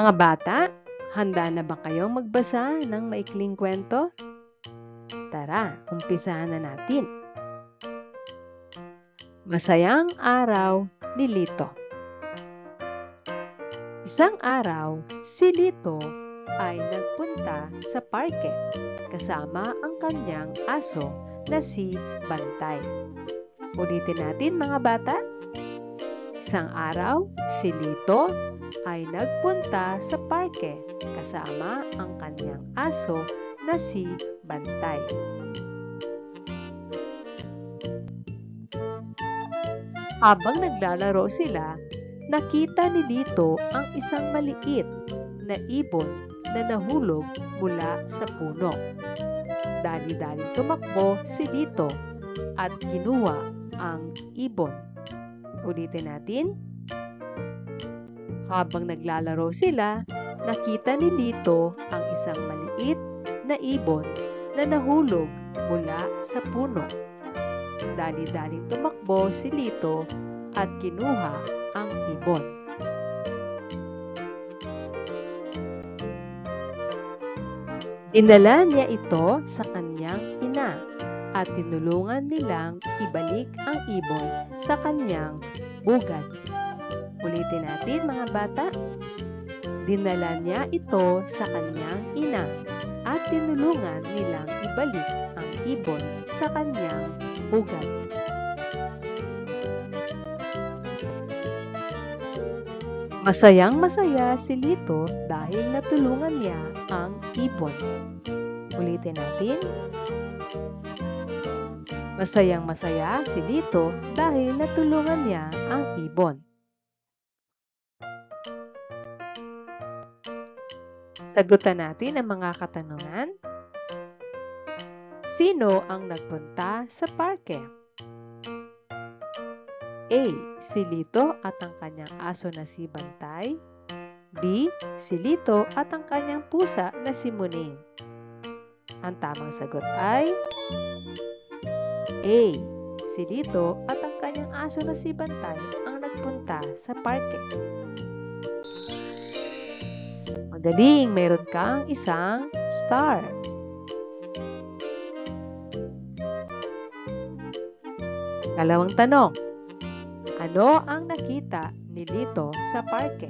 Mga bata, handa na ba kayong magbasa ng maikling kwento? Tara, umpisahan na natin. Masayang araw ni Lito. Isang araw, si Lito ay nagpunta sa parke kasama ang kanyang aso na si Bantay. Ulitin natin mga bata. Isang araw, si Lito ay nagpunta sa parke kasama ang kanyang aso na si Bantay. Habang naglalaro sila, nakita ni Lito ang isang maliit na ibon na nahulog mula sa puno. Dali-daling tumakbo si Lito at kinuha ang ibon. Ulitin natin. Habang naglalaro sila, nakita ni Lito ang isang maliit na ibon na nahulog mula sa puno. Dali-daling tumakbo si Lito at kinuha ang ibon. Dinala niya ito sa kanyang ina at tinulungan nilang ibalik ang ibon sa kanyang bugad. Ulitin natin mga bata. Dinala niya ito sa kanyang ina at tinulungan nilang ibalik ang ibon sa kanyang bugad. Masayang-masaya si Lito dahil natulungan niya ang ibon. Ulitin natin. Masayang-masaya si Lito dahil natulungan niya ang ibon. Sagutan natin ang mga katanungan. Sino ang nagpunta sa parke? A. Si Lito at ang kanyang aso na si Bantay. B. Si Lito at ang kanyang pusa na si Muning. Ang tamang sagot ay A. Si Lito at ang kanyang aso na si Bantay ang nagpunta sa parke. Magaling, mayroon kang isang star. Dalawang tanong. Ano ang nakita ni Lito sa parke?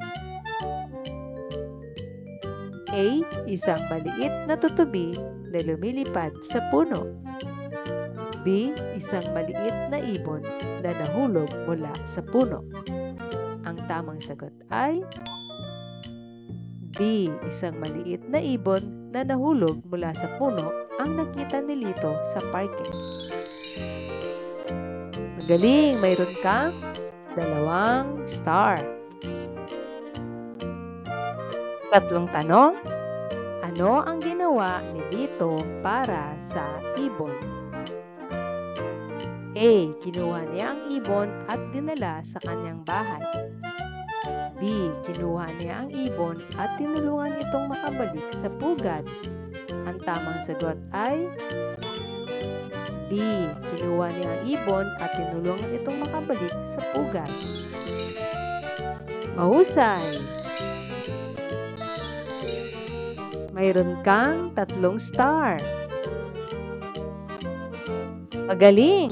A. Isang maliit na tutubi na lumilipad sa puno. B. Isang maliit na ibon na nahulog mula sa puno. Ang tamang sagot ay B. Isang maliit na ibon na nahulog mula sa puno ang nakita ni Lito sa parke. Magaling, mayroon kang 2 star. Tatlong tanong. Ano ang ginawa ni Lito para sa ibon? A. Kinuha niya ang ibon at dinala sa kanyang bahay. B. Kinuha niya ang ibon at tinulungan itong makabalik sa pugad. Ang tamang sagot ay B. Kinuha niya ang ibon at tinulungan itong makabalik sa pugad. Mahusay! Mayroon kang 3 star. Magaling!